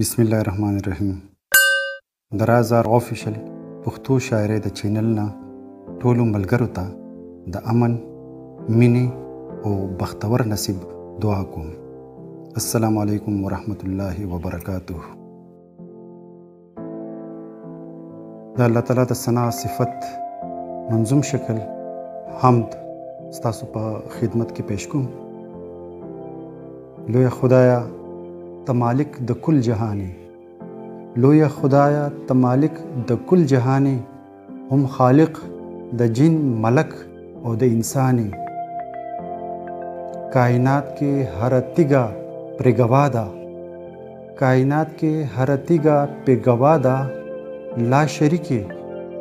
बिस्मिल्लाहिर्रहमानिर्रहीम। दराजार ऑफिशियल پښتو شاعرۍ د چینل نه ټولو ملګرو ته د امن، مینې او بختور نصیب دعا کوم. السلام علیکم ورحمت الله وبرکاته. د الله تعالی د ثنا صفت منظوم شکل حمد ستاسو په خدمت کې پیش کوم. لوی خدایا ته مالک د کل جهانی، لوی خدایا ته مالک د کل جهانی، هم خالق د جن ملک او د انسانی. کائنات کې هر تیګه پر گوادا، کائنات کې هر تیګه پر گوادا، لا شریکی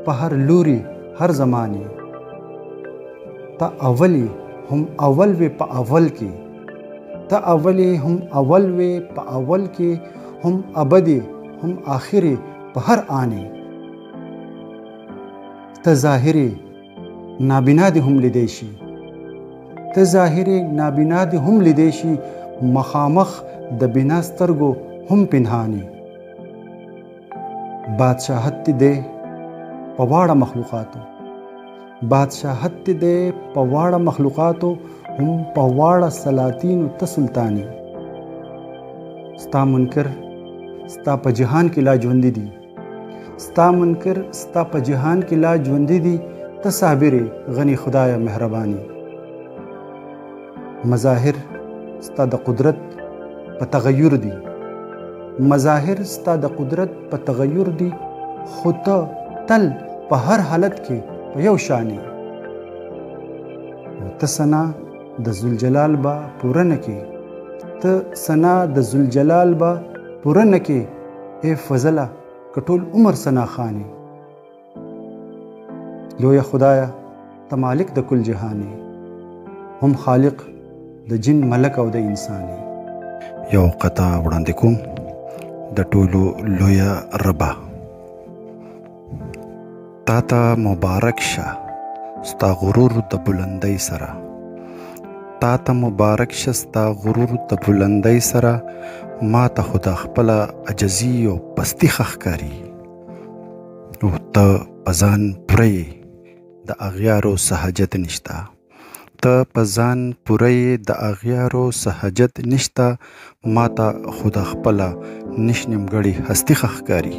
په هر لوري هر زمانی. تا اولی هم اول وی په اول کې، تا اولی هم اول وی په اول کې، هم ابدی هم آخری په هر آنی. ته ظاهری نابینا دی هم لیدی شي، ته ظاهری نابینا دی هم لیدی شي، مخامخ د بنا سترګو هم پنهانی. بادشاہت دی په واړه مخلوقاتو، بادشاہت دی په واړه مخلوقاتو، هم په واړه سلاطینو ته سلطانی. ستا منکر ستا په جهان کې لا ژوندي دي، ستا منکر ستا په جهان کې لا ژوندي دي. ته صابر غني خدای مهرباني. مظاهر ستا د قدرت په تغیر دي، مظاهر ستا د قدرت په تغیر دي، خو ته تل په هر حالت کې په یو شانی. ته ثنا د ذوالجلال با پوره نه کې، ته ثنا د ذوالجلال با پوره نه کې. اے فضله که ټول عمر ثنا خانی. لوی خدایا ته مالک د کل جهانی، هم خالق د جن ملک او د انسانی. یو قطع وړاندې کوم د ټولو لویه ربه. تا ته مبارک شه ستا غرور د بلندۍ سره، تا ته مبارک شه ستا غرور د بلندۍ سره. ما ته خو د خپله عجزي او پستي ښه ښکاري، او ته په ځان پوره یې د اغیارو څه حاجت نشته، ته په ځان پوره یې د اغیارو څه حاجت نشته. ما ته خو د خپله نش نیمګړې هستي ښه ښکاري.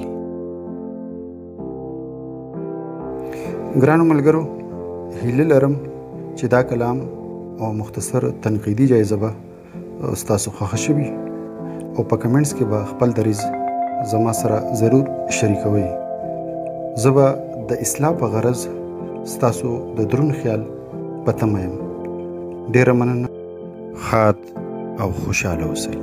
ګرانو ملګرو، هیله لرم چې دا کلام او مختصر تنقیدي جایزه به ستاسو خوښه شوي، او په کمنټس کې به خپل دریځ زما سره ضرور شریکوئ. زه به د اصلاح په غرض ستاسو د دروند خیال په تمه یم. ډیره مننه. ښاد او خوشحاله اوسئ.